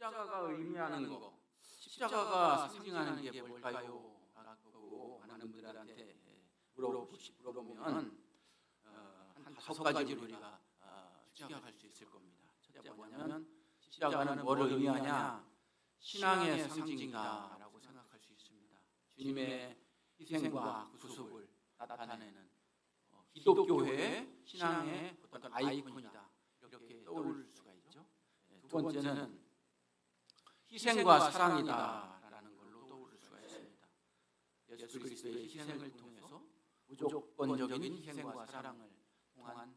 십자가가 의미하는 거, 십자가가 상징하는 게 뭘까요? 라고 많은 분들한테 물어보면 한 5가지로 우리가 추격할 수 있을 겁니다. 첫째 뭐냐면 십자가는 뭐를 의미하냐? 신앙의 상징이다라고 생각할 수 있습니다. 주님의 희생과 구속을 나타내는 기독교의 신앙의 어떤 아이콘이다, 이렇게 떠올릴 수가 있죠. 두 번째는 희생과 사랑이다라는 걸로 떠올릴 수가 있습니다. 예수 그리스도의 희생을 통해서 무조건적인 희생과 사랑을 통한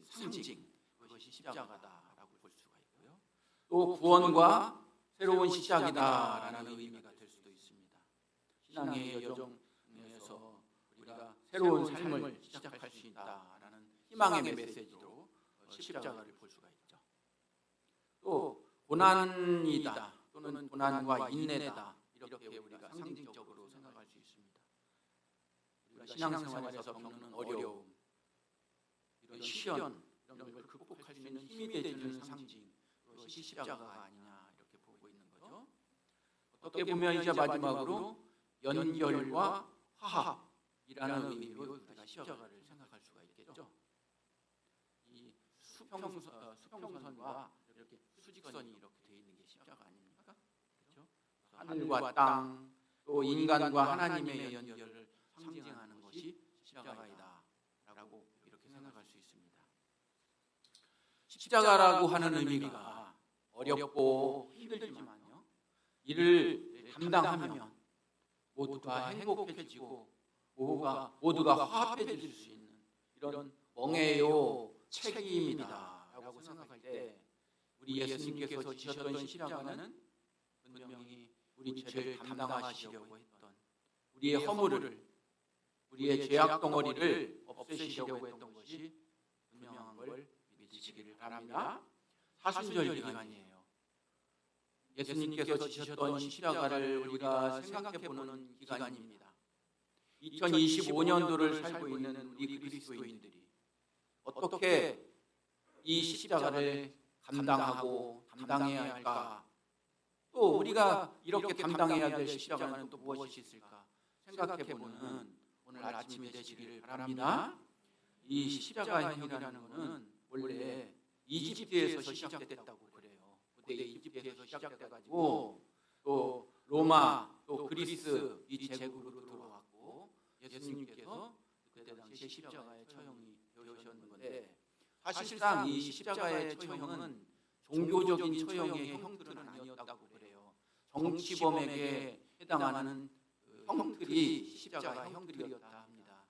상징, 그것이 십자가다라고 볼 수가 있고요. 또 구원과 새로운 시작이다라는 의미가 될 수도 있습니다. 신앙의 여정에서 우리가 새로운 삶을 시작할 수 있다라는 희망의 메시지로 십자가를 볼 수가 있죠. 또 고난이다 또는 고난과 인내다, 이렇게 우리가 상징적으로 생각할 수 있습니다. 우리가 신앙생활에서 겪는 어려움, 이런 시련, 이런 걸 극복할 수 있는 힘이 되는 상징, 그것이 십자가가 아니냐, 이렇게 보고 있는 거죠. 어떻게 보면 이제 마지막으로 연결과 화합이라는 의미로 우리가 십자가를 생각할 수가 있겠죠. 이 수평선과 이렇게 수직선이 이렇게 돼 있는 게 십자가 아닙니까? 그렇죠? 하늘과 땅, 또 인간과 하나님의 연결을 상징하는 것이 십자가이다라고 이렇게 생각할 수 있습니다. 십자가라고 하는 의미가 어렵고 힘들지만요, 이를 감당하면 모두가 행복해지고 모두가 화합해질 수 있는 이런 멍에요 책임이다라고 생각할 때, 우리 예수님께서 지셨던 십자가는 분명히 우리 죄를 담당하시려고 했던, 우리의 허물을, 우리의 죄악 덩어리를 없애시려고 했던 것이 분명한 걸 믿으시기를 바랍니다. 사순절 기간이에요. 예수님께서 지셨던 십자가를 우리가 생각해보는 기간입니다. 2025년도를 살고 있는 우리 그리스도인들이 어떻게 이 십자가를 감당하고 담당해야 할까? 또 우리가 이렇게 감당해야 될 십자가는 또 무엇이 있을까? 생각해보는 오늘 아침이 되시기를 바랍니다. 이 십자가형이라는 것은 원래 이집트에서 시작됐다고 그래요. 그때 이집트에서 시작돼가지고 또 로마, 또 그리스 이 제국으로 들어왔고, 예수님께서 그때 당시에 십자가의 처형이 되셨는데, 사실상 이 십자가의 처형은 종교적인 처형의 형들은 아니었다고 그래요. 정치범에게 해당하는 형들이 십자가 형들이었다 합니다.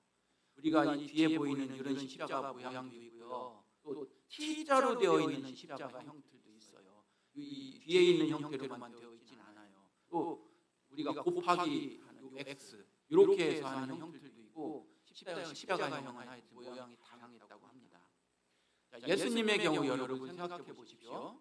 우리가 이 뒤에 보이는 이런 십자가 모양도 있고요, 또 T자로 되어 있는 십자가 형들도 있어요. 이 뒤에 있는 형태로만 되어 있진 않아요. 또 우리가 곱하기 하는 X, 이렇게 해서 하는 형들도 있고, 십자가형은 하여튼 모양이 다양했다고 합니다. 예수님의 경우 여러분 생각해 보십시오.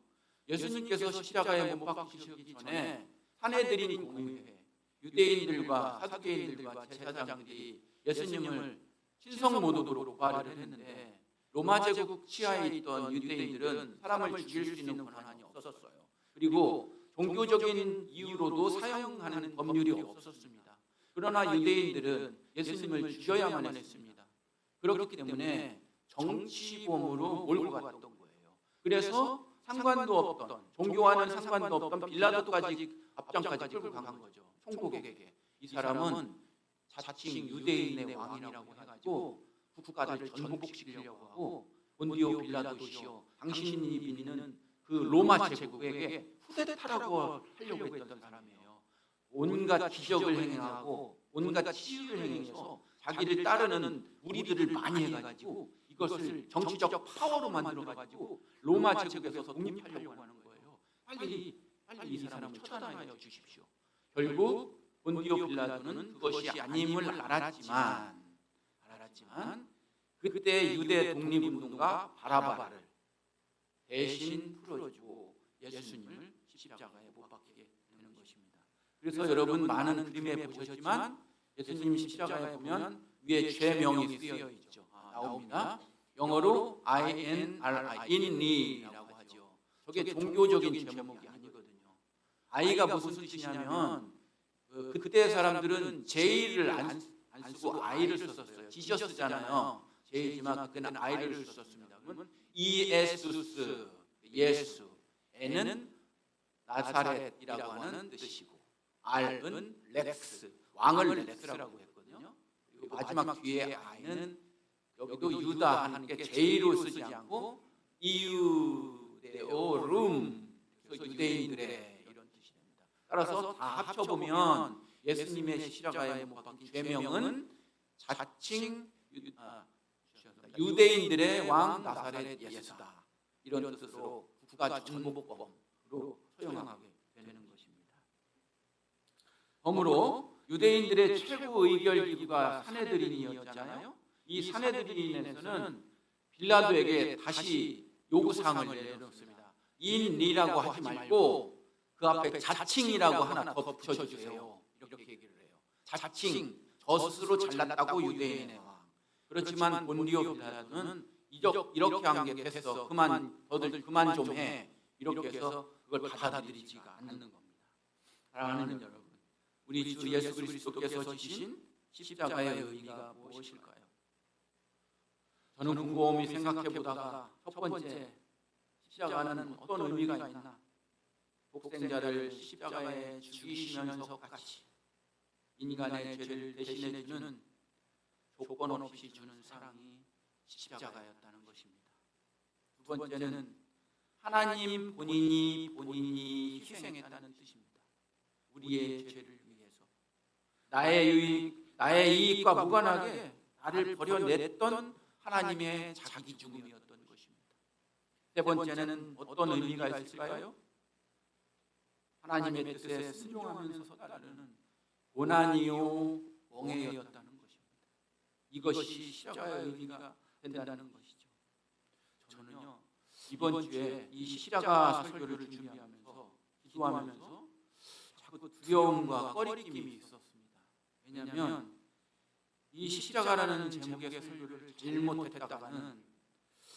예수님께서 십자가에 못 박히시기 전에 사내들인 공회회, 유대인들과 사두개인들과 제사장들이 예수님을 신성모독으로 고발을 했는데, 로마 제국 치하에 있던 유대인들은 사람을 죽일 수 있는 권한이 없었어요. 그리고 종교적인 이유로도 사용하는 법률이 없었습니다. 그러나 유대인들은 예수님을 죽여야만 했습니다. 그렇기 때문에 정치범으로 몰고 갔던 거예요. 그래서 상관도 없던, 종교와는 상관도 없던 빌라도까지 앞장까지 끌고 간 거죠. 총독에게. 이 사람은 자칭 유대인의 왕이라고 해가지고 국가를 전복시키려고 하고, 본디오 빌라도시여, 당신이 믿는 그 로마 제국에게 후대타라고 하려고 했던 사람이에요. 온갖 기적을 행하고 온갖 치유를 행해서 자기를 따르는 무리들을 많이 해가지고 이것을 정치적 파워로 만들어가지고 로마 제국에서 독립하려고 하는 거예요. 빨리 이 사람을 처단하여 주십시오. 결국 본디오 빌라도는 그것이 아님을 알았지만 그때 유대 독립운동가 바라바를 대신 풀어주고 예수님을 십자가에 못 박히게 되는 것입니다. 그래서 여러분 많은 그림에 보셨지만 예수님 십자가에 보면 위에 죄명이 쓰여 있죠. 나옵니다. 영어로 INRI, 인리라고 하죠. 저게 종교적인 제목이 아니거든요. 아이가 무슨 뜻이냐면 그때 사람들은 제이를 안 쓰고 아이를 썼어요. 지저스잖아요. 제이지만 그때는 아이를 썼습니다. 그러면 이에수스, 예수. N은 나사렛이라고 하는 뜻이고, R은 렉스, 왕을 렉스라고 했거든요. 그리고 마지막 뒤에 I는 여기도 유다 하는 게 제이로 쓰지 않고 이유데오룸, 그래서 유대인들의 이런 뜻이 됩니다. 따라서 다 합쳐보면 예수님의 십자가에 못 박힌 죄명은 자칭 유대인들의 왕 나사렛 예수다, 이런 뜻으로 국가 전복범으로 처형하게 되는 것입니다. 덤으로 유대인들의 최고 의결 기구가 산헤드린이었잖아요. 이 산헤드린에서는 빌라도에게 다시 요구사항을 내놓습니다. 인리라고 하지 말고 그 앞에 자칭이라고 하나 더 붙여주세요. 이렇게 얘기를 해요. 자칭, 저 스스로 잘났다고 유대인의 왕. 그렇지만 본디오 빌라도는 이렇게 한 게 됐어, 너들 그만 좀 해, 이렇게 해서 그걸 받아들이지가 않는 겁니다. 사랑하는 여러분, 우리 주 예수 그리스도께서 지신 십자가의 의미가 무엇일까요? 저는 곰곰이 생각해 보다가 첫 번째, 십자가는 어떤 의미가 있나? 독생자를 십자가에 죽이시면서 같이 인간의 죄를 대신해 주는, 조건 없이 주는 사랑이 십자가였다는 것입니다. 두 번째는 하나님 본인이 희생했다는 뜻입니다. 우리의 죄를 위해서 나의 이익과 무관하게 나를 버려냈던 하나님의 자기 죽음이었던 것입니다. 세 번째는 어떤 의미가 있을까요? 하나님의 뜻에 순종하면서 따르는 고난이요 멍해였다는 것입니다. 이것이 십자가의 의미가 된다는 것이죠. 저는요, 이번 주에 이 십자가 설교를 준비하면서 기도하면서 자꾸 두려움과 꺼리낌이 있었습니다. 왜냐하면 이 십자가라는 제목의 설교를 잘못했다가는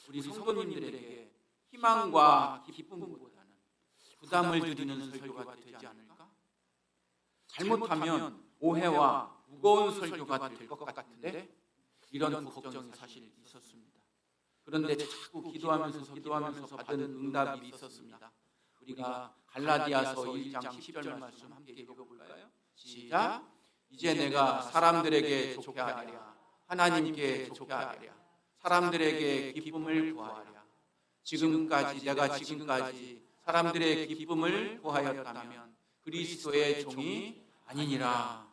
우리 성도님들에게 희망과 기쁨보다는 부담을 드리는 설교가 되지 않을까? 잘못하면 오해와 무거운 설교가 될 것 같은데, 이런 걱정이 사실 있었습니다. 그런데 자꾸 기도하면서 받은 응답이 있었습니다. 우리가 갈라디아서 1장 10절 말씀 함께 읽어볼까요? 시작. 이제 내가 사람들에게 좋게 하랴, 하나님께 좋게 하랴, 사람들에게 기쁨을 구하랴. 내가 지금까지 사람들의 기쁨을 구하였다면 그리스도의 종이 아니니라.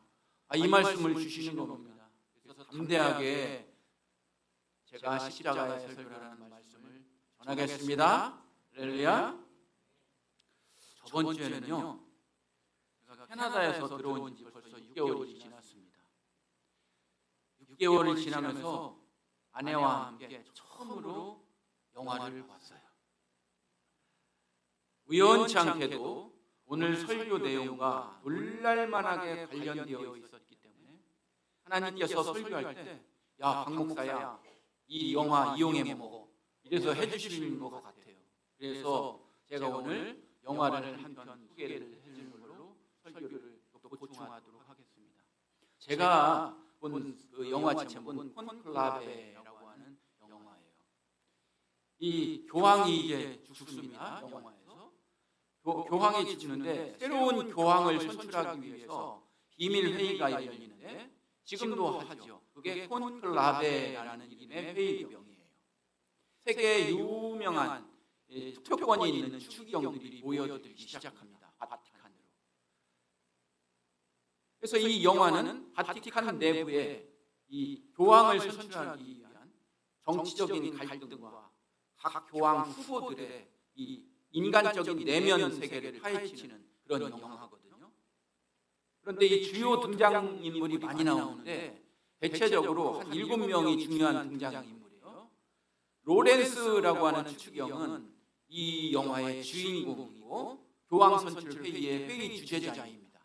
이 말씀을 주시는 겁니다. 그래서 담대하게 제가 십자가의 설교라는 말씀을 전하겠습니다. 할렐루야. 저번 주에는요, 제가 캐나다에서 들어온 지 벌써 6개월이 지났습니다. 6개월을 지나면서 아내와 함께 처음으로 영화를 봤어요. 우연치 않게도 오늘 설교 내용과 놀랄만하게 관련되어 있었기 때문에 하나님께서 설교할 때, 야, 박 목사야, 이 영화 이용해 먹어, 이래서 해주시는 것 같아요. 그래서 제가 오늘 영화를 한 편 소개를 해주는 걸로 설교를 보충하도록 하겠습니다. 제가 본 그 영화 제목은 콘클라베라고 하는 영화예요. 이 교황이 이제 죽습니다. 영화에서 교황이 죽는데 새로운 교황을 선출하기 위해서 비밀 회의가 열리는데, 지금도 하죠. 그게 콘클라베라는 이름의 회의병이에요. 세계에 유명한 투표권이 있는 추기경들이 모여들기 시작합니다. 바티칸으로. 그래서 이 영화는 바티칸 내부에 이 교황을 선출하기 위한 정치적인 갈등과 각 교황 후보들의 이 인간적인 내면 세계를 파헤치는 그런 영화거든요. 그런데 이 주요 등장인물이 많이 나오는데 대체적으로 한 7명이 중요한 등장인물이에요. 로렌스라고 하는 추기경은 이 영화의 주인공이고 교황 선출 회의의 회의 주재자입니다.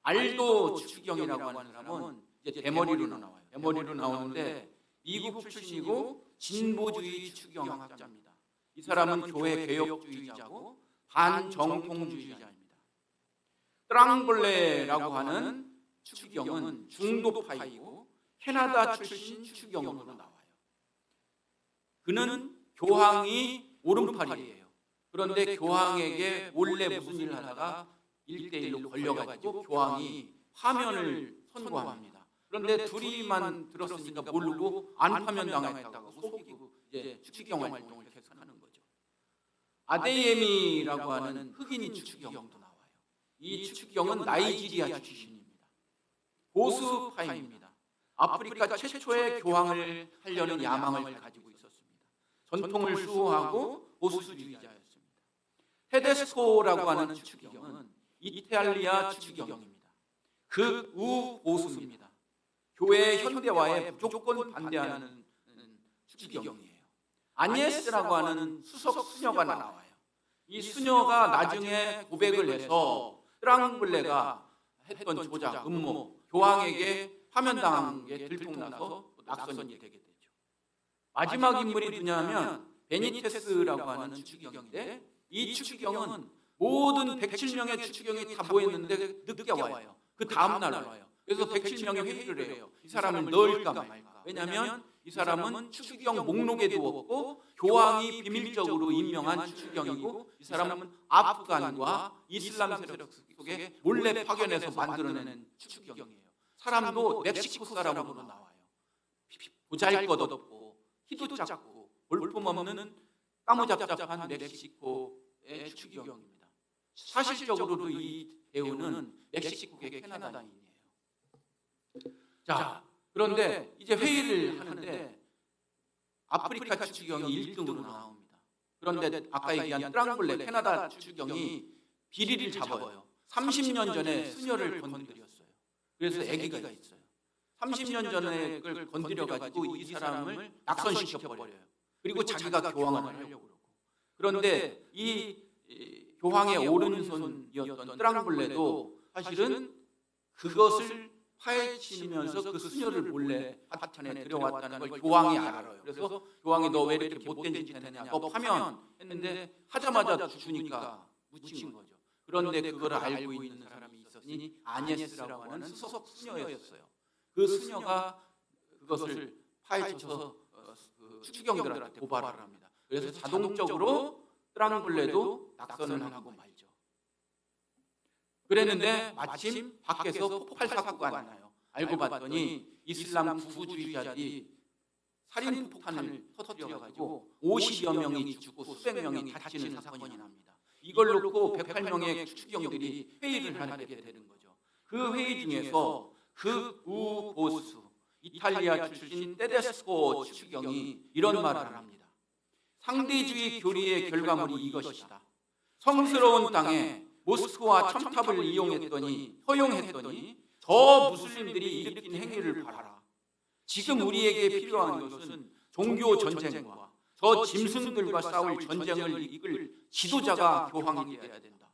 알도 추기경이라고 하는 사람은 이제 대머리로 나와요. 대머리로 나오는데 미국 출신이고 진보주의 추기경학자입니다. 이 사람은 교회 개혁주의자고 반정통주의자입니다. 트랑블레라고 하는 추기경은 중도파이고 캐나다 출신 추기경으로 나와요. 그는 교황이 오른팔이에요. 그런데 교황에게 몰래 무슨 일을 하다가 1대1로 걸려가지고 교황이 파면을 선고합니다. 그런데 둘이만 들었으니까 모르고 안 파면당했다고 속이고 이제 추기경 활동을 계속하는 거죠. 아데예미라고 하는 흑인 추기경도 나와요. 이 추기경은 나이지리아 출신입니다. 보수파입니다. 아프리카 최초의 교황을 하려는 야망을 가지고 있었습니다. 전통을 수호하고 보수주의자였습니다. 테데스코라고 하는 추기경은 이탈리아 추기경입니다. 극우 보수입니다. 교회 현대화에 무조건 반대하는 추기경이에요. 아니에스라고 하는 수석 수녀가 나와요. 이 수녀가 나중에 고백을 해서 트랑블레가 했던 조작, 음모, 교황에게 파면당한 게 들통나서 낙선이 되게 되죠. 마지막 인물이 누구냐면 베니테스라고 하는 추기경인데 이 추기경은 모든 107명의 추기경이 다 모였는데 늦게 와요. 그 다음 날 와요. 그래서 107명의 회의를 해요. 이 사람을 넣을까 말까. 왜냐하면 이 사람은 추기경 목록에도 없고 교황이 비밀적으로 임명한 추기경이고 이 사람은 아프간과 이슬람 세력 속에 몰래 파견해서 만들어낸 추기경이에요. 사람도 멕시코 사람으로 나와요. 보잘것없고 키도 작고 볼품없는 까무잡잡한 멕시코의 추기경입니다. 사실적으로도 이 배우는 멕시코계 캐나다인이에요. 자, 그런데 이제 회의를 하는데 아프리카 추기경이 1등으로 나옵니다. 그런데 아까 얘기한 트랑블레 캐나다 추기경이 비리를 잡아요. 30년 전에 수녀를 건드렸어요. 그래서 아기가 있어요. 30년 전에 그걸 건드려가지고 이 사람을 낙선시켜버려요. 그리고 자기가 교황을 하려고 그러고. 그런데 이 교황의 오른손이었던 트랑블레도 사실은 그것을 파헤치면서 그 수녀를 몰래 파탄에 들여왔다는 걸 교황이 알아요. 그래서 교황이 너 왜 이렇게 못된 짓 했느냐, 너 파면 했는데 하자마자 주니까 묻힌 거죠. 그런데 그걸 알고 있는 사람이 있었으니 아니에스라고 하는 수석 수녀였어요. 그 수녀가 그것을 파헤쳐서 추기경들한테 고발을 합니다. 그래서 자동적으로 트랑블레도 낙선을 하고 말죠. 그랬는데 마침 밖에서 폭발 사고가 나요. 알고 봤더니 이슬람 구구주의자들이 살인 폭탄을 터뜨려가지고 50여 명이 죽고 수백 명이 다치는 사건이 납니다. 이걸 놓고 108명의 추기경들이 회의를 하게 되는 거죠. 그 회의 중에서 극우 보수 이탈리아 출신 테데스코 추기경이 이런 말을 합니다. 상대주의 교리의 결과물이 이것이다. 성스러운 땅에 모스크와 첨탑을 허용했더니 저 무슬림들이 일으킨 행위를 봐라. 지금 우리에게 필요한 것은 종교 전쟁과 저 짐승들과 싸울 전쟁을 이끌 지도자가 교황이 되어야 된다.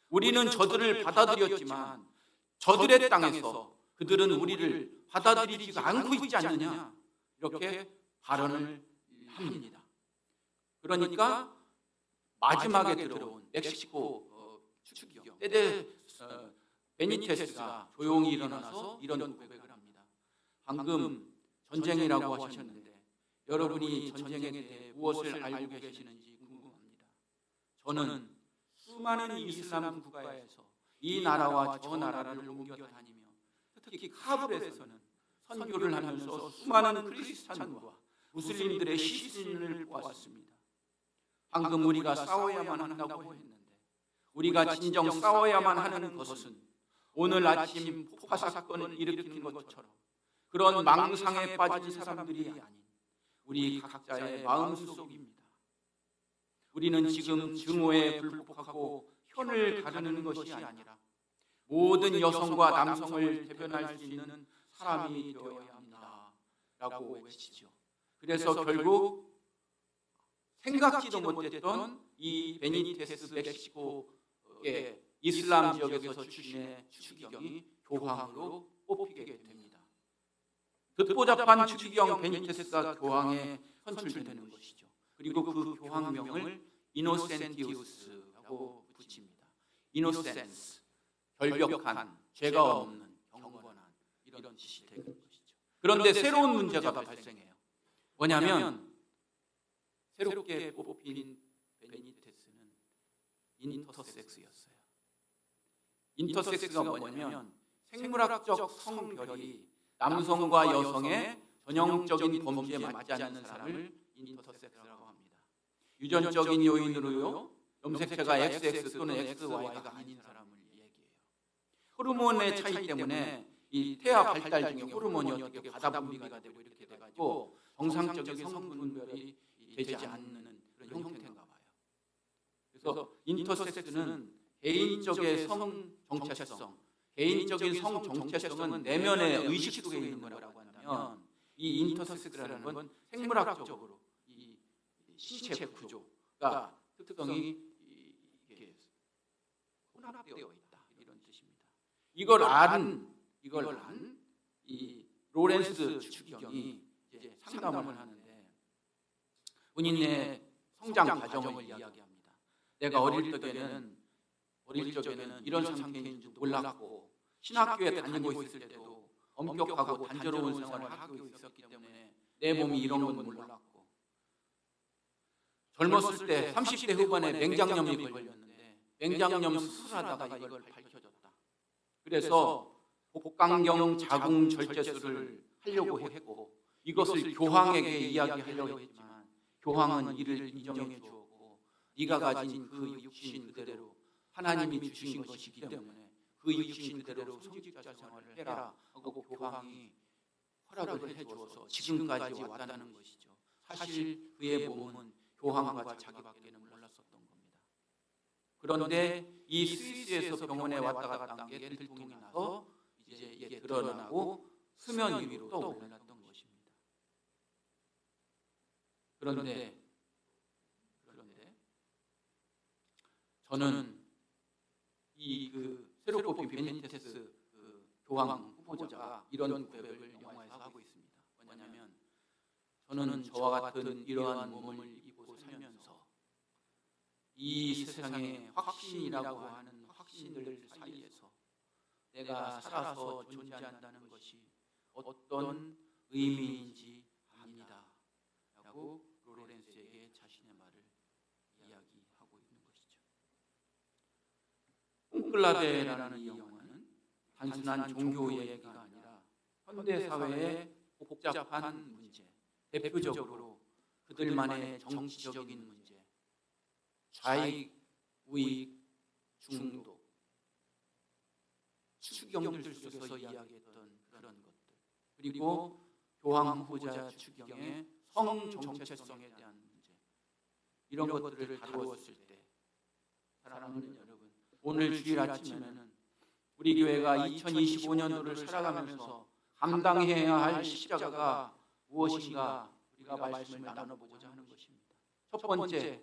우리는 저들을 받아들였지만 저들의 땅에서 그들은 우리를 받아들이지 않고 있지 않느냐, 이렇게 발언을 합니다. 그러니까 마지막에 들어온 멕시코 추기경 베니테스가 조용히 일어나서 이런 고백을 합니다. 방금 전쟁이라고 하셨는데 여러분이 전쟁에 대해 무엇을 알고 계시는지 궁금합니다. 저는 수많은 이슬람 국가에서 이 나라와 저 나라를 옮겨 다니며 특히 카불에서는 선교를 하면서 수많은 크리스찬과 무슬림들의 시신을 보았습니다. 방금 우리가 싸워야만 한다고 했는데 우리가 진정 싸워야만 하는 것은 오늘 아침 폭파 사건을 일으키는 것처럼 그런 망상에 빠진 사람들이 아닌 우리 각자의 마음속입니다. 우리는 지금 증오에 불복하고 혀를 가르는 것이 아니라 모든 여성과 남성을 대변할 수 있는 사람이 되어야 합니다. 라고 외치죠. 그래서 결국 생각지도 못했던 이 베니테스 멕시코의 이슬람 지역에서 출신의 추기경이 교황으로 뽑히게 됩니다. 듣보잡한 추기경 베니테스가 교황에 선출되는 것이죠. 그리고 그 교황명을 이노센티우스라고 붙입니다. 이노센스, 결벽한, 죄가 없는, 경건한 이런 뜻이 되는 것이죠. 그런데 새로운 문제가 발생해요. 뭐냐면 새롭게 뽑힌 베니테스는 인터섹스였어요. 인터섹스가 뭐냐면 생물학적 성별이 남성과 여성의 전형적인 범주에 맞지 않는 사람을 인터섹스라고 합니다. 유전적인 요인으로요, 염색체가 XX 또는 XY가 아닌 사람을 얘기해요. 호르몬의 차이 때문에 이 태아 발달 중에 호르몬이 어떻게 과다 분비가 되고 이렇게 돼가지고 정상적인 성분별이 되지 않는 그런 형태인가 봐요. 그래서 인터섹스는 개인적인 성 정체성, 개인적인 성 정체성은 내면의 의식 속에 있는 거라고 한다면, 이 인터섹스라는 건 생물학적으로 이 신체 구조가 특성이 이렇게 혼합되어 있다, 이런 뜻입니다. 이걸 안 이 로렌스 추기경이 이제 상담을 하는데 본인의 성장 과정을 이야기합니다. 내가 어릴 적에는 이런 상태인 줄 몰랐고, 신학교에 다니고 있을 때도 엄격하고 단조로운 생활을 하고 있었기 때문에 내 몸이 이런 건 몰랐고, 젊었을 때 30대 후반에 맹장염이 걸렸는데 맹장염 수술하다가 이걸 밝혀졌다. 그래서 복강경 자궁 절제술을 하려고 했고, 이것을 교황에게 이야기하려고 했지만 교황은 이를 인정해 주었고, 네가 가진 그 육신 그대로 하나님이 주신 것이기 때문에 그 육신 그대로 성직자 생활을 해라 하고 교황이 허락을 해주어서 지금까지 왔다는 것이죠. 사실 그의 몸은 교황과 자기밖에는 몰랐었던 겁니다. 그런데 이 스위스에서 병원에 왔다 갔다 한 게 들통이 나서 이제 이게 드러나고 수면 위로 떠올랐던 것입니다. 그런데 저는 이 새로 뽑힌 베니테스 교황 후보자가 이런 고백을 영화에서 하고 있습니다. 뭐냐면, 저는 저와 같은 이러한 몸을 입고 살면서 이 세상에 확신이라고 하는 확신들 사이에서 내가 살아서 존재한다는 것이 어떤 의미인지 압니다 라고 로렌스에게 자신의 말을 이야기하고 있는 것이죠. 콘클라베라는 이 영화는 단순한 종교 얘기가 아니라 현대 사회의 복잡한 문제, 대표적으로 그들만의 정치적인 문제, 좌익, 우익, 중도, 추경들 속에서 이야기했던 그런 것들, 그리고 교황 후보자 추경의 성 정체성에 대한 문제, 이런 것들을 다루었을 때, 사랑하는 여러분, 오늘 주일 아침에는 우리 교회가 2025년도를 살아가면서 감당해야 할 십자가가 무엇인가 우리가 말씀을 나눠보고자 하는 것입니다. 첫 번째,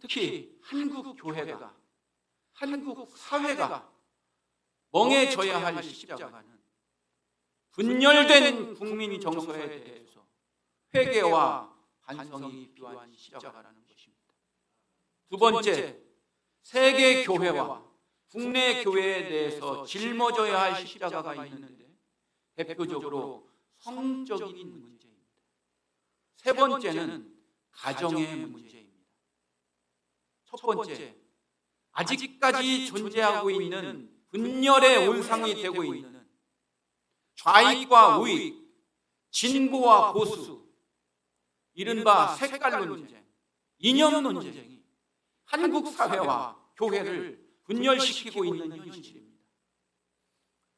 특히 한국 교회가, 한국 사회가 멍해져야 할 십자가는 분열된 국민 정서에 대해서 회개와 반성이 필요한 십자가라는 것입니다. 두 번째, 세계 교회와 국내 교회에 대해서 짊어져야 할 십자가가 있는데 대표적으로 성적인 문제입니다. 세 번째는 가정의 문제입니다. 첫 번째, 아직까지 존재하고 있는 분열의 온상이 되고 있는 좌익과 우익, 진보와 보수, 이른바 색깔 논쟁, 이념 논쟁이 한국 사회와 교회를 분열시키고 있는 현실입니다.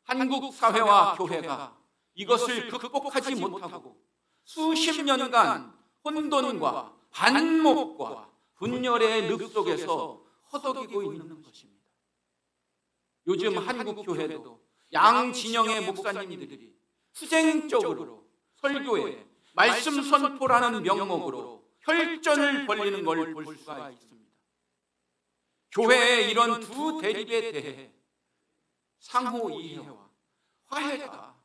한국 사회와 교회가 이것을 극복하지 못하고 수십 년간 혼돈과 반목과 분열의 늪 속에서 허덕이고 있는 것입니다. 요즘 한국 교회도 양 진영의 목사님들이 투쟁적으로 설교에 말씀 선포라는 명목으로 혈전을 벌이는 걸 볼 수가 있습니다. 교회의 이런 두 대립에 대해 상호 이해와 화해가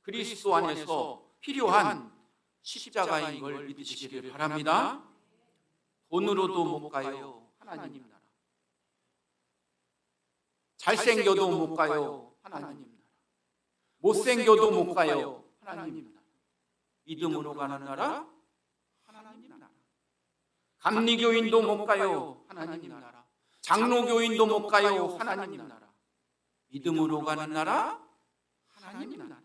그리스도 안에서 필요한 십자가인 걸 믿으시기를 바랍니다. 돈으로도 못 가요, 하나님 나라. 잘생겨도 못 가요. 하나님 나라. 못생겨도 못 가요. 하나님 나라. 믿음으로 가는 나라. 하나님 나라. 감리교인도 못 가요. 하나님 나라. 장로교인도 못 가요. 하나님 나라. 믿음으로 가는 나라. 하나님 나라.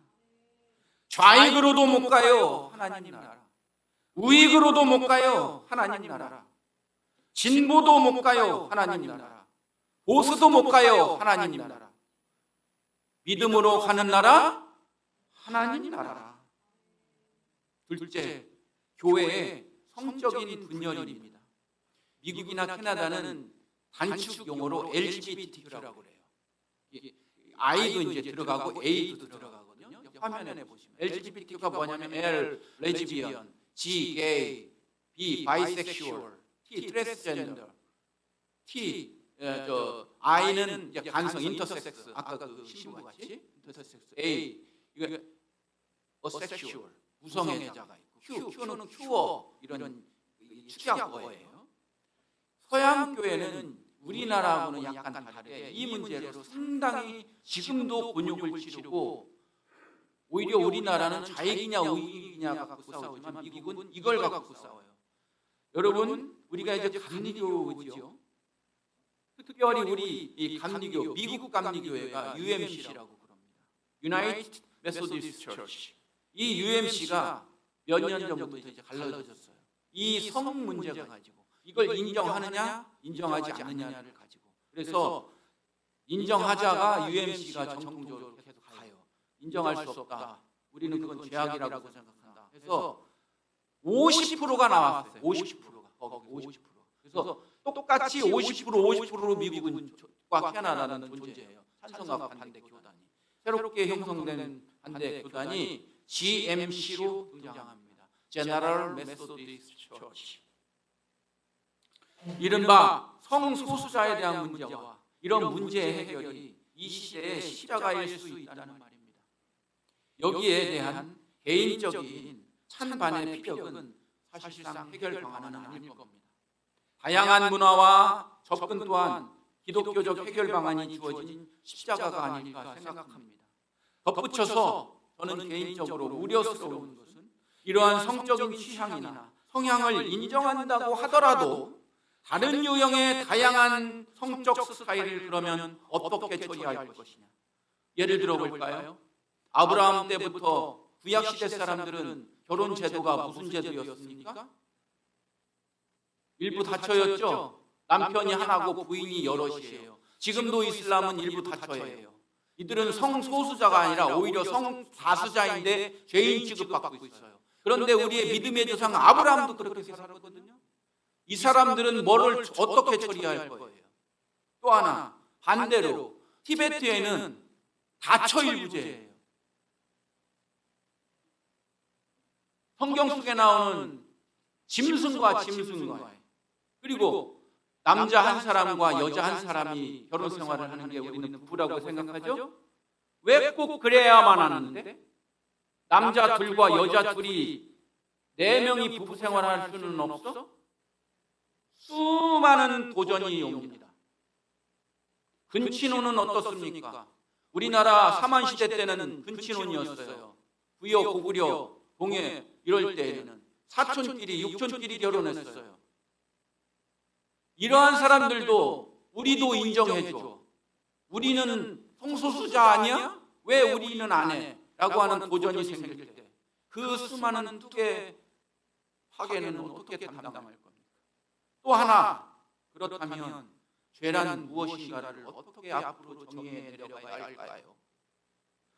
좌익으로도 못 가요. 하나님 나라. 우익으로도 못 가요. 하나님 나라. 진보도 못 가요. 하나님 나라. 보수도 못 가요. 하나님 나라. 믿음으로 가는 나라. 하나님 나라. 둘째, 교회의 성적인 분열입니다. 미국이나 캐나다는 단축 용어로 LGBTQ라고 그래요. I도 이제 들어가고 A도 들어가거든요. 화면에 보시면 LGBTQ가 뭐냐면 L, 레즈비언, G, 게이, B, 바이섹슈얼, T, 트랜스젠더, T, I는 이제 간성, 인터섹스, 아까 그 신부 같이 인터섹스, A, 이거 어섹슈얼, 무성애자가 있고, Q는 큐어, 이런 축약어예요. 서양 교회는 우리나라하고는 약간 다르게 이 문제로 상당히 지금도 곤욕을 치르고, 오히려 우리나라는 좌익이냐 우익이냐 갖고 싸우지만 미국은 이걸 갖고 싸워요. 여러분, 우리가 이제 감리교죠. 특별히 우리 이 감리교, 미국 감리교회가 UMC라고 그럽니다. United Methodist Church. 이 UMC가 몇 년 전부터 이제 갈라졌어요. 이 성 문제가 가지고 이걸 인정하느냐, 인정하지 않느냐를 가지고. 그래서 인정하자가 UMC가 정통적으로 계속 가요. 인정할 수 없다. 우리는 그건 죄악이라고 생각한다. 그래서 50%가 나왔어요. 50%가. 거기 50%. 그래서 똑같이 50%로 미국과 캐나다는 존재해요. 찬성과 반대 교단이. 새롭게 형성된 반대 교단이 GMC로 등장합니다. General Methodist Church. 이른바 성소수자에 대한 문제와 이런 문제의 해결이 이 시대의 십자가일 수 있다는 말입니다. 여기에 대한 개인적인 찬반의 피력은 사실상 해결 방안은 아닐 겁니다. 다양한 문화와 접근 또한 기독교적 해결 방안이 주어진 십자가가 아닐까 생각합니다. 덧붙여서 저는 개인적으로 우려스러운 것은 이러한 성적인 취향이나 성향을 인정한다고 하더라도 다른 유형의 다양한 성적 스타일을 그러면 어떻게 처리할 것이냐. 예를 들어 볼까요? 아브라함 때부터 구약시대 사람들은 결혼 제도가 무슨 제도였습니까? 일부 다처였죠. 남편이 하나고 부인이 여럿이에요. 지금도 이슬람은 일부 다처예요. 이들은 성소수자가 아니라 오히려 성다수자인데 죄인 취급받고 있어요. 그런데 우리의 믿음의 조상 아브라함도 그렇게 살았거든요. 이 사람들은 뭐를 어떻게 처리할 거예요? 또 하나, 반대로 티베트에는 다처일부제예요. 성경 속에 나오는 짐승과 짐승과, 그리고 남자 한 사람과 여자 한 사람이 결혼 생활을 하는 게 우리는 부부라고 생각하죠? 왜 꼭 그래야만 하는데? 남자 둘과 여자 둘이 4명이 부부 생활할 수는 없어? 수많은 도전이 옵니다. 근친혼은 어떻습니까? 우리나라 사만시대 때는 근친혼이었어요. 부여, 고구려, 동해 이럴 때에는 사촌끼리, 육촌끼리 결혼했어요. 이러한 사람들도 우리도 인정해줘. 우리는 성소수자 아니야? 왜 우리는 안 해? 라고 하는 도전이 생길 때 그 수많은 tuk의 파괴는 어떻게 감당할 겁니까? 또 하나, 그렇다면 죄란 무엇인가를 어떻게 앞으로 정의해 내려가야 할까요?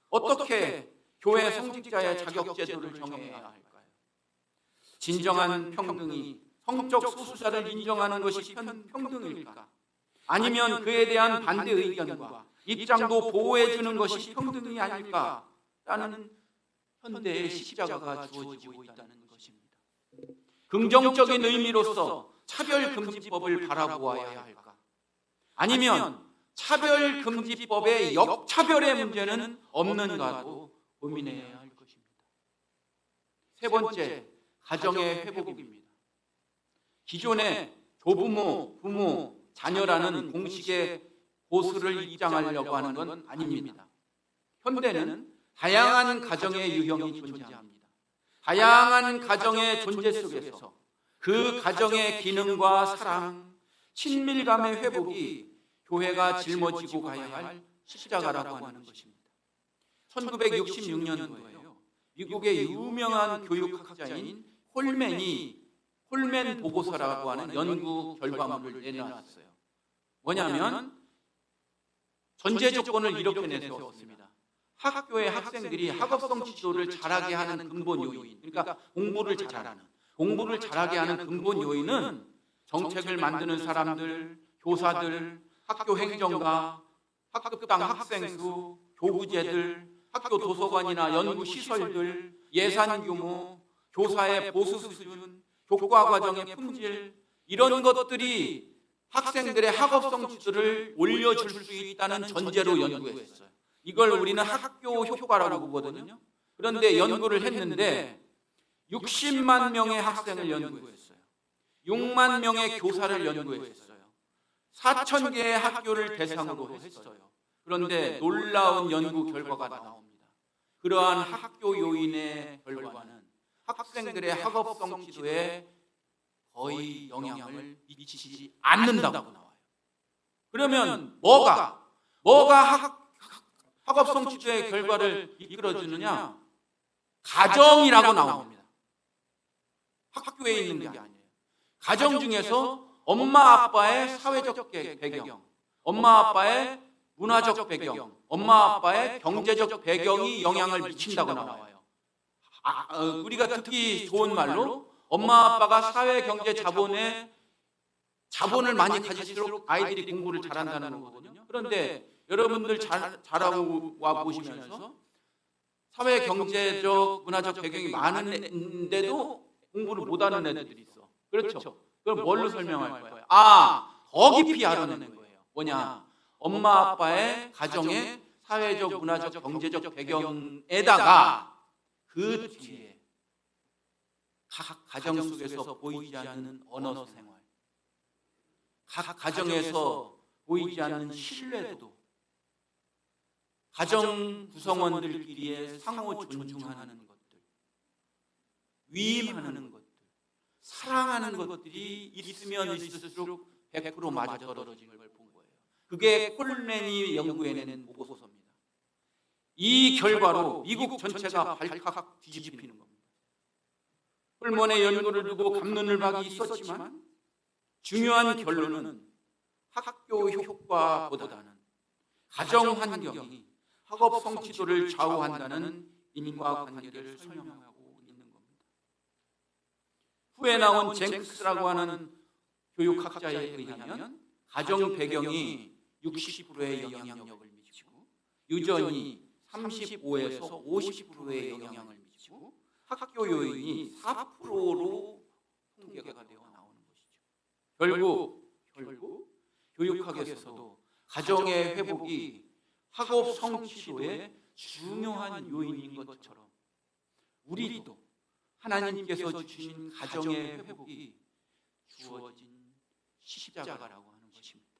어떻게 교회 성직자의 자격 제도를 정해야 할까요? 진정한 평등이 성적 소수자를 인정하는 것이 평등일까? 아니면 그에 대한 반대 의견과 입장도 보호해 주는 것이 평등이 아닐까라는 현대의 십자가가 주어지고 있다는 것입니다. 긍정적인 의미로서 차별금지법을 바라보아야 할까? 아니면 차별금지법의 역차별의 문제는 없는가도 고민해야 할 것입니다. 세 번째, 가정의 회복입니다. 기존의 조부모, 부모, 자녀라는 공식의 보수를 입장하려고 하는 건 아닙니다. 현대는 다양한 가정의 유형이 존재합니다. 다양한 가정의 존재 속에서 그 가정의 기능과 사랑, 친밀감의 회복이 교회가 짊어지고 가야 할 십자가라고 하는 것입니다. 1966년도에요. 미국의 유명한 교육학자인 홀맨 보고서라고 하는 연구 결과물을 내놨어요. 뭐냐면 전제 조건을 이렇게 내세웠습니다. 학교의 학생들이 학업성 지도를 잘하게 하는 근본 요인, 그러니까 공부를 잘하게 하는 근본 요인은 정책을 만드는 사람들, 교사들, 학교 행정가, 학급당 학생 수, 교구제들, 학교 도서관이나 연구 시설들, 예산 규모, 교사의 보수 수준, 교과 과정의 품질, 이런 것들이 학생들의 학업성 지수를 올려줄 수 있다는 전제로 연구했어요. 이걸 우리는 학교 효과라고 보거든요. 그런데 연구를 했는데 60만 명의 학생을 연구했어요. 6만 명의 교사를 연구했어요. 4천 개의 학교를 대상으로 했어요. 그런데 놀라운 연구 결과가 나옵니다. 그러한 학교 요인의 결과는 학생들의 학업성 지수에 거의 영향을 미치지 않는다고 나와요. 그러면 뭐가 학업성 지수의 결과를 이끌어주느냐? 가정이라고 나옵니다. 학교에 있는 게 아니에요. 가정 중에서 엄마 아빠의 사회적 배경, 엄마 아빠의 문화적 배경, 엄마 아빠의 경제적 배경이 영향을 미친다고 나와요. 우리가 듣기 좋은 말로 엄마 아빠가 사회 경제 자본을 많이 가질수록 아이들이 공부를 잘한다는 거거든요. 그런데 여러분들 잘하고 와 보시면서 사회 경제적 문화적 배경이 많은데도 공부를 못하는 애들이 있어. 그렇죠? 그럼 뭘로 설명할 거예요? 더 깊이 알아내는 거예요. 뭐냐? 엄마 아빠의 가정의 사회적 문화적 경제적 배경에다가 그 뒤에 각 가정 속에서 보이지 않는 언어 생활, 각 가정에서 보이지 않는 신뢰도, 가정 구성원들끼리의 상호 존중하는 것들, 위임하는 것들, 사랑하는 것들이 있으면 있을수록 100% 맞아떨어지는 걸 본 거예요. 그게 홀맨이 연구해낸 보고서입니다. 이 결과로 미국 전체가 발칵 뒤집히는 겁니다. 홀맨의 연구를 두고 갑론을 박이 있었지만 중요한 결론은 학교 효과보다는 가정 환경이 학업 성취도를 좌우한다는 인과관계를 설명하고 있는 겁니다. 후에 나온 젠크스라고 하는 교육학자에 의하면 가정 배경이 60%의 영향력을 미치고 유전이 35에서 50%의 영향을 미치고 학교 요인이 4%로 통계가 되어 나오는 것이죠. 결국 교육학에서도 가정의 회복이 학업 성취도의 중요한 요인인 것처럼 우리도 하나님께서 주신 가정의 회복이 주어진 십자가라고 하는 것입니다.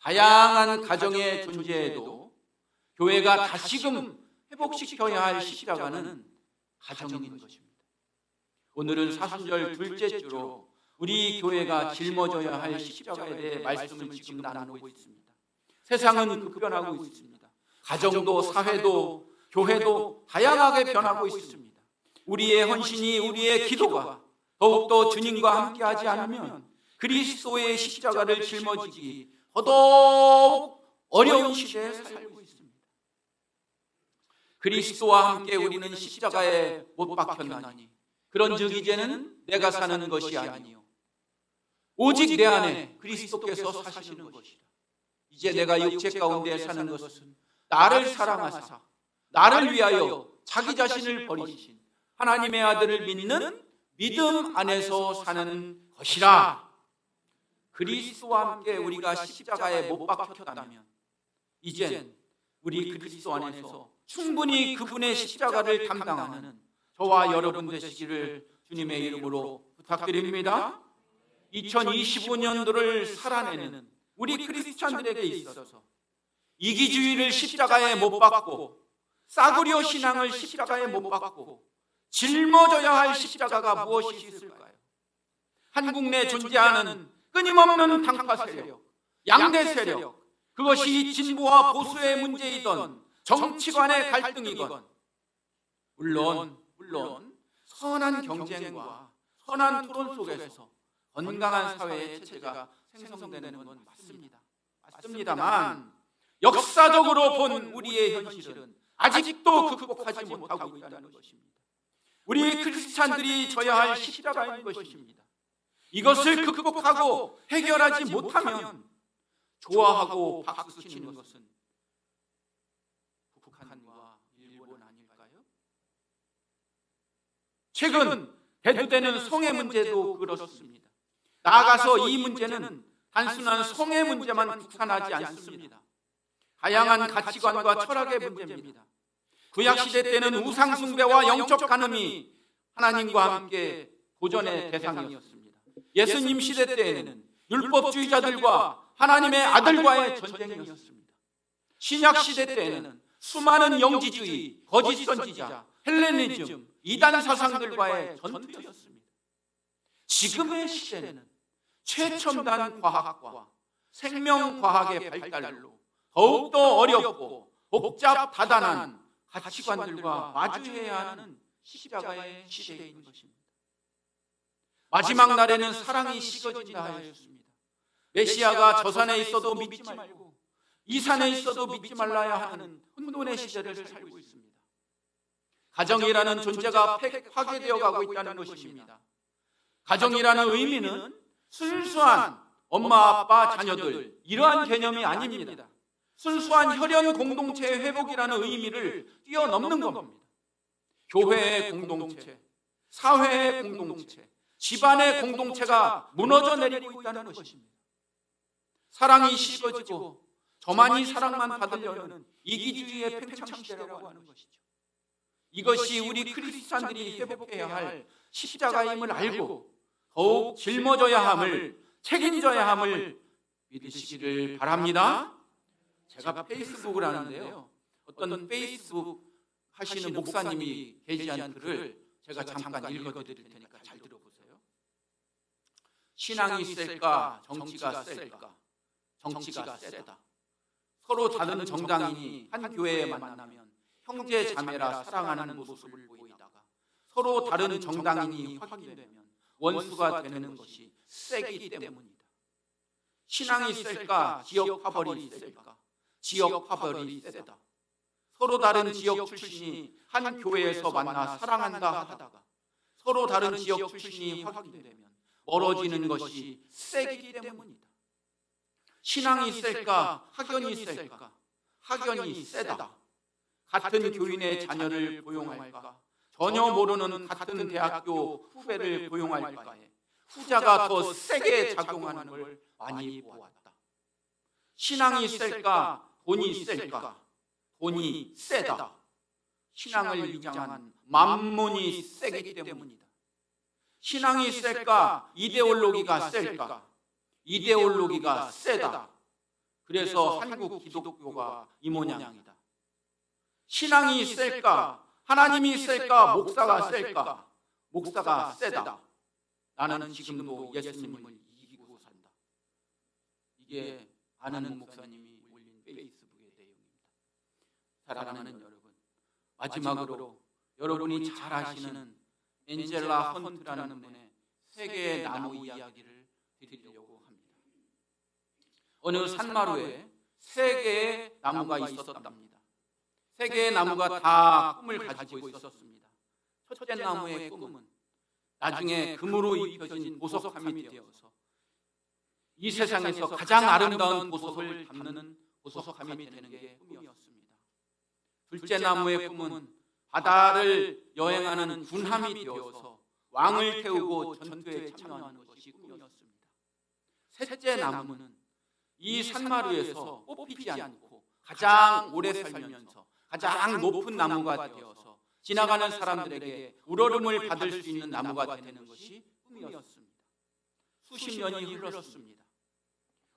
다양한 가정의 존재에도 교회가 다시금 회복시켜야 할 십자가는 가정인 것입니다. 오늘은 사순절 둘째 주로 우리 교회가 짊어져야 할 십자가에 대해 말씀을 지금 나누고 있습니다. 세상은 급변하고 있습니다. 가정도 사회도 교회도 다양하게 변하고 있습니다. 우리의 헌신이, 우리의 기도가 더욱더 주님과 함께하지 않으면 그리스도의 십자가를 짊어지기 더더욱 어려운 시대에 살고 있습니다. 그리스도와 함께 우리는 십자가에 못 박혔나니 그런즉 이제는 내가 사는 것이 아니요 오직 내 안에 그리스도께서 사시는 것이라. 이제 내가 육체 가운데 사는 것은 나를 사랑하사 나를 위하여 자기 자신을 버리신 하나님의 아들을 믿는 믿음 안에서 사는 것이라. 그리스도와 함께 우리가 십자가에 못 박혔다면 이젠 우리 그리스도 안에서 충분히 그분의 십자가를 감당하는 저와 여러분 되시기를 주님의 이름으로 부탁드립니다. 2025년도를 살아내는 우리 크리스찬들에게 있어서 이기주의를 십자가에 못 박고 싸구려 신앙을 십자가에 못 박고 짊어져야 할 십자가가 무엇이 있을까요? 한국 내 존재하는 끊임없는 당파 세력, 양대 세력, 그것이 진보와 보수의 문제이던 정치관의 갈등이건 물론 선한 경쟁과 선한 토론 속에서 건강한 사회의 체제가 생성되는 건 맞습니다만 역사적으로 본 우리의 현실은 아직도 극복하지 못하고 있다는 것입니다. 우리 크리스찬들이 져야 할 십자가인 것입니다. 이것을 극복하고 해결하지 못하면 좋아하고 박수 치는 것은 북한과 일본 아닐까요? 최근 대두되는 성애 문제도 그렇습니다. 나아가서 이 문제는 단순한 성애 문제만 국한하지 않습니다. 다양한 가치관과 철학의 문제입니다. 구약시대 때는 우상숭배와 영적 간음이 하나님과 함께 도전의 대상이었습니다. 예수님 시대 때에는 율법주의자들과 하나님의 아들과의 전쟁이었습니다. 신약 시대 때에는 수많은 영지주의, 거짓 선지자, 헬레니즘, 이단 사상들과의 전투였습니다. 지금의 시대는 최첨단 과학과 생명과학의 발달로 더욱더 어렵고 복잡다단한 가치관들과 마주해야 하는 십자가의 시대인 것입니다. 마지막 날에는 사랑이 식어진다 하였습니다. 메시아가 저 산에 있어도 믿지 말고 이 산에 있어도 믿지 말라야 하는 혼돈의 시대를 살고 있습니다. 가정이라는 존재가 파괴되어 가고 있다는 것입니다. 가정이라는 의미는 순수한 엄마, 아빠, 자녀들 이러한 개념이 아닙니다. 순수한 혈연 공동체의 회복이라는 의미를 뛰어넘는 겁니다. 교회의 공동체, 사회의 공동체, 집안의 공동체가 무너져 내리고 있다는 것입니다. 사랑이 식어지고 저만이 사랑만 받으려는 이기주의의 팽창시대라고 하는 것이죠. 이것이 우리 크리스찬들이 회복해야 할 십자가임을 알고 더욱 짊어져야 함을, 책임져야 함을 믿으시기를 바랍니다. 제가 페이스북을 하는데요, 어떤 페이스북 하시는 목사님이 게시한 글을 제가 잠깐 읽어드릴 테니까 잘 들어보세요. 신앙이 셀까 정치가 셀까? 정치가 세다. 서로 다른 정당인이 한 교회에 만나면 형제 자매라 사랑하는 모습을 보이다가 서로 다른 정당인이 확인되면 원수가 되는 것이 세기 때문이다. 신앙이 셀까 지역 파벌이 셀까? 지역 파벌이 세다. 서로 다른 지역 출신이 한 교회에서 만나 사랑한다 하다가 서로 다른 지역 출신이 확인되면 멀어지는 것이 세기 때문이다. 신앙이 셀까 학연이 셀까? 학연이 세다. 같은 교인의 자녀를 고용할까? 전혀 모르는 같은 대학교 후배를 고용할까에 후자가 더 세게 작용하는 걸 많이 보았다. 신앙이 셀까 돈이 셀까? 돈이 세다. 신앙을 위장한 만문이 세기 때문이다. 신앙이 셀까 이데올로기가 셀까? 이데올로기가 세다. 그래서 한국 기독교가 이 모양이다. 신앙이 셀까? 하나님이 셀까? 목사가 셀까? 목사가 세다. 나는 지금도 예수님을 이기고 산다. 이게 아는 목사님이 올린 페이스북의 내용입니다. 사랑하는 여러분, 마지막으로 여러분이 잘 아시는 엔젤라 헌트라는 분의 세계의 나무 이야기를 드리려고 합니다. 어느 산마루에 세 개의 나무가 있었답니다. 세 개의 나무가 다 꿈을 가지고 있었습니다. 첫째 나무의 꿈은 나중에 금으로 입혀진 보석함이 되어서 이 세상에서 가장 아름다운 보석을 담는 보석함이 되는 게 꿈이었습니다. 둘째 나무의 꿈은 바다를 여행하는 군함이 되어서 왕을 태우고 전투에 참여하는 것이 꿈이었습니다. 셋째 나무는 이 산마루에서 뽑히지 않고 가장 오래 살면서 가장 높은 나무가 되어서 지나가는 사람들에게 우러름을 받을 수 있는 나무가 되는 것이 꿈이었습니다. 수십 년이 흘렀습니다.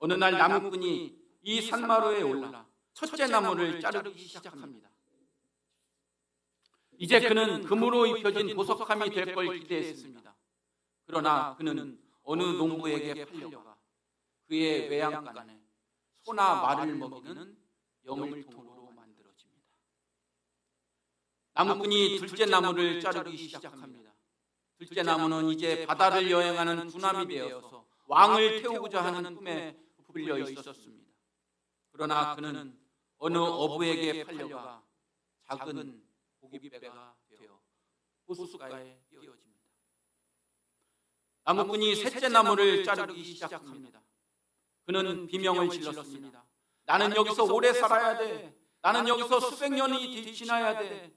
어느 날 나무꾼이 이 산마루에 올라 첫째 나무를 자르기 시작합니다. 이제 그는 금으로 입혀진 보석함이 될 걸 기대했습니다. 그러나 그는 어느 농부에게 팔려가 그의 외양간에 소나 말을 먹이는 영을통으로 만들어집니다. 나무꾼이 둘째 나무를 자르기 시작합니다. 둘째 나무는 이제 바다를 여행하는 두남이 되어서 왕을 태우고자 하는 꿈에 불려 있었습니다. 그러나 그는 어느 어부에게 팔려가 작은 고깃배가 되어 호숫가에 띄어집니다. 나무꾼이 셋째 나무를 자르기 시작합니다. 그는 비명을 질렀습니다. 나는 여기서 오래 살아야 돼. 나는 여기서 수백 년이 지나야 돼.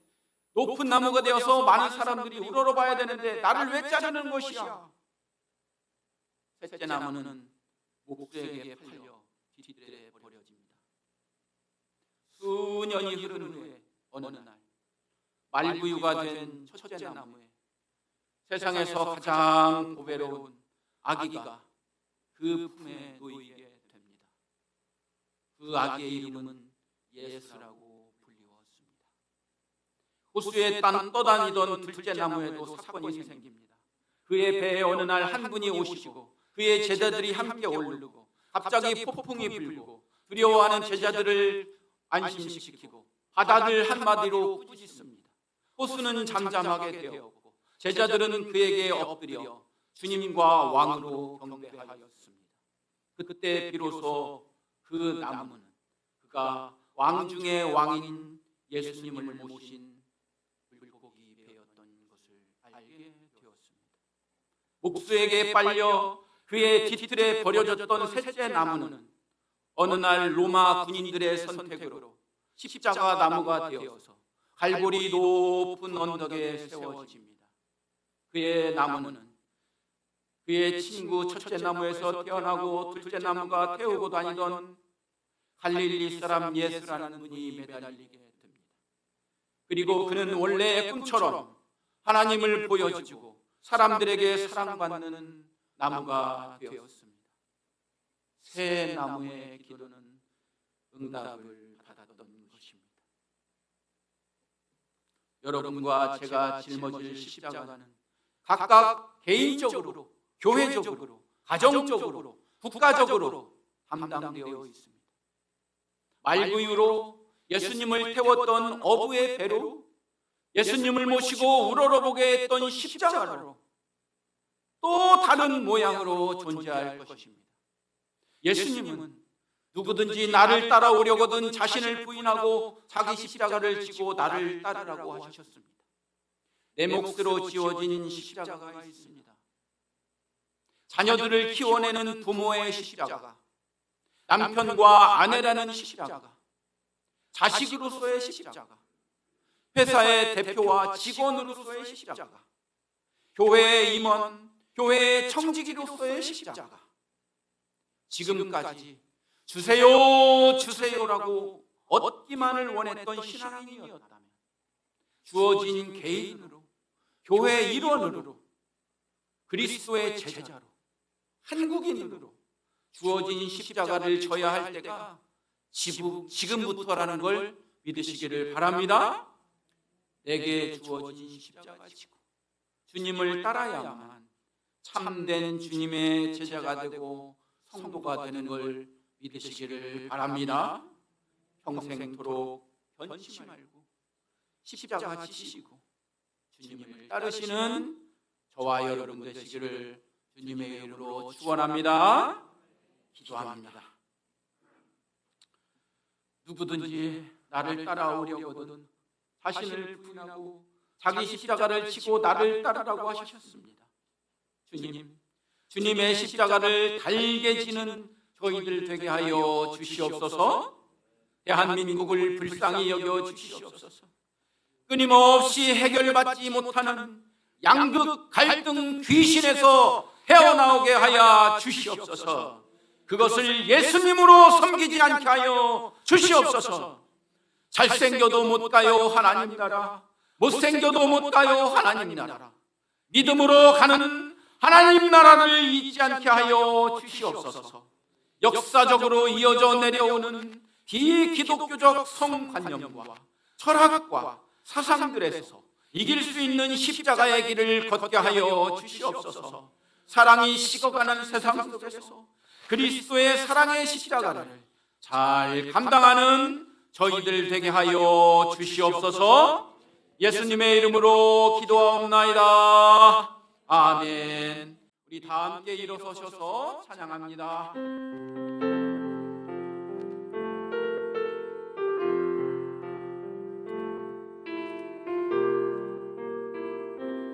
높은 나무가 되어서 많은 사람들이 우러러봐야 되는데 나를 왜 자르는 것이야? 셋째 나무는 목수에게 팔려 뒤뜰에 버려집니다. 수년이 흐른 후에 어느 날 말구유가 된 첫째 나무에 세상에서 가장 보배로운 아기가 그 품에 놓이게 됩니다. 그 아기의 이름은 예수라고 불리웠습니다. 호수에 떠다니던 둘째 나무에도 사건이 생깁니다. 그의 배에 어느 날 한 분이 오시고 그의 제자들이 함께 오르고 갑자기 폭풍이 불고 두려워하는 제자들을 안심시키고 바다를 한마디로 꾸짖습니다. 호수는 잠잠하게 되었고 제자들은 그에게 엎드려 주님과 왕으로 경배하였습니다. 그때 비로소 그 나무는 그가 왕 중의 왕인 예수님을 모신 물고기 배였던 것을 알게 되었습니다. 목수에게 빨려 그의 뒤틀에 버려졌던 셋째 나무는 어느 날 로마 군인들의 선택으로 십자가 나무가 되어서 갈보리 높은 언덕에 세워집니다. 그의 나무는 그의 친구 첫째 나무에서 태어나고 둘째 나무가 태우고 다니던 갈릴리 사람 예수라는 분이 매달리게 됩니다. 그리고 그는 원래의 꿈처럼 하나님을 보여주고 사람들에게 사랑받는 나무가 되었습니다. 새 나무의 기도는 응답을 받았던 것입니다. 여러분과 제가 짊어질 십자가는 각각 개인적으로, 교회적으로, 가정적으로, 국가적으로 담당되어 있습니다. 말구유로 예수님을 태웠던 어부의 배로, 예수님을 모시고 우러러보게 했던 십자가로, 또 다른 모양으로 존재할 것입니다. 예수님은 누구든지 나를 따라오려거든 자신을 부인하고 자기 십자가를 지고 나를 따르라고 하셨습니다. 내 몫으로 지어진 십자가가 있습니다. 자녀들을 키워내는 부모의 십자가, 남편과 아내라는 십자가, 자식으로서의 십자가, 회사의 대표와 직원으로서의 십자가, 교회의 임원, 교회의 청지기로서의 십자가, 지금까지 주세요 주세요라고 얻기만을 원했던 신앙인이었다면 주어진 개인으로, 교회 일원으로, 그리스도의 제자로, 한국인으로 주어진 십자가를 져야 할 때가 지금부터라는 걸 믿으시기를 바랍니다. 내게 주어진 십자가 지고 주님을 따라야만 참된 주님의 제자가 되고 성도가 되는 걸 믿으시기를 바랍니다. 평생토록 변치 말고 십자가 지시고 주님을 따르시는 저와 여러분 되시기를 주님의 이름으로 축원합니다. 기도합니다. 누구든지 나를 따라오려거든 자신을 부인하고 자기 십자가를 지고 나를 따르라고 하셨습니다. 주님의 십자가를 달게 지는 저희들 되게 하여 주시옵소서. 대한민국을 불쌍히 여겨 주시옵소서. 끊임없이 해결받지 못하는 양극 갈등 귀신에서 헤어나오게 하여 주시옵소서. 그것을 예수님으로 섬기지 않게 하여 주시옵소서. 잘생겨도 못 가요 하나님 나라, 못생겨도 못 가요 하나님 나라, 믿음으로 가는 하나님 나라를 잊지 않게 하여 주시옵소서. 역사적으로 이어져 내려오는 비기독교적 성관념과 철학과 사상들에서 이길 수 있는 십자가의 길을 걷게 하여 주시옵소서. 사랑이 식어가는 세상 속에서 그리스도의 사랑의 십자가를 잘 감당하는 저희들 되게 하여 주시옵소서. 예수님의 이름으로 기도하옵나이다. 아멘. 우리 다 함께 일어서셔서 찬양합니다.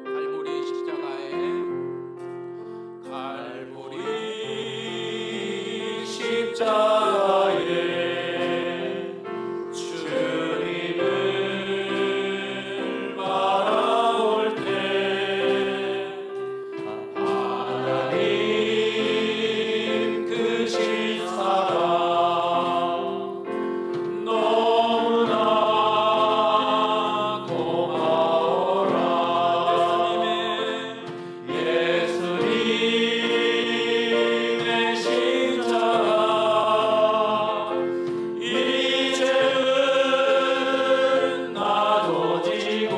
갈보리 십자가에 갈보리 십자가에 주님을 바라볼 때 하나님 크신 사랑 너무나 고마워라. 예수님의 십자가 이제는 나도 지고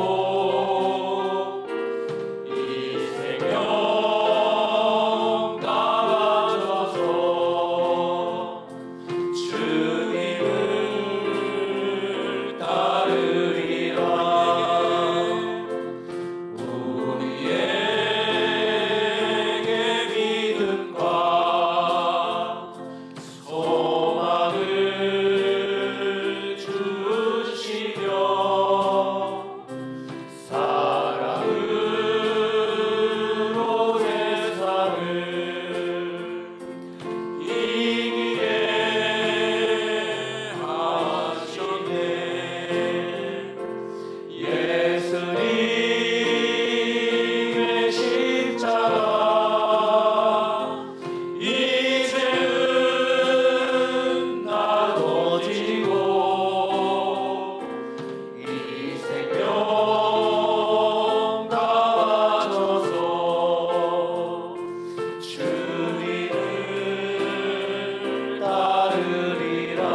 이 생명 가져서 주님을 따르리라. 우리에게 믿음과 소망을 주시며 사랑으로 세상을 이기게 하셨네. 예수님의 십자가 이제는 나도 지고 이 생명 다 바쳐서 주님을 따르리라.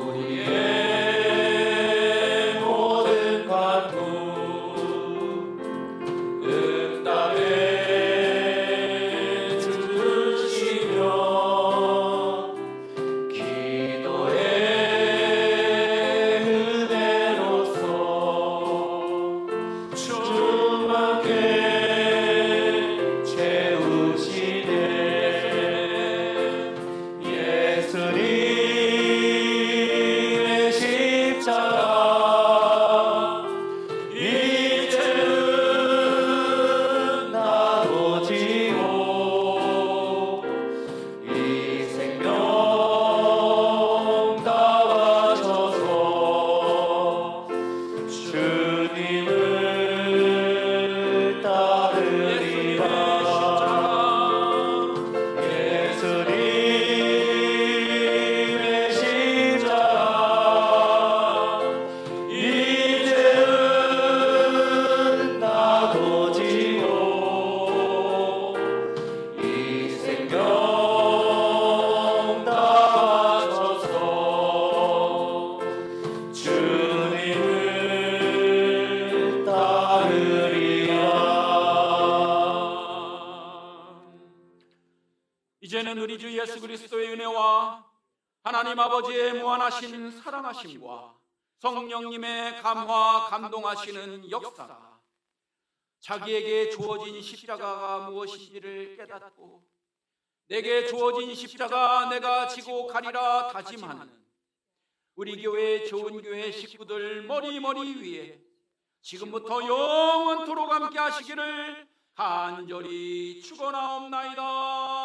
우리의 모든 간구 응답해 주시며 기도의 은혜로서 충만케 채우시네. 예수님의 십자가 이제는 나도 지고 이 생명 다 바쳐서 주님을 따르리라. 예수님의 십자가 이제는 나도 지고 이 생명 다 바쳐서 주님을 따르리라. 이제는 우리 주 예수 그리스도의 은혜와 하나님 아버지의 무한하신 사랑하심과 성령님의 감화 감동하시는 역사가 자기에게 주어진 십자가가 무엇인지를 깨닫고 내게 주어진 십자가 내가 지고 가리라 다짐하는 우리 교회 좋은 교회 식구들 머리머리 위에 지금부터 영원토록 함께 하시기를 간절히 축원하옵나이다.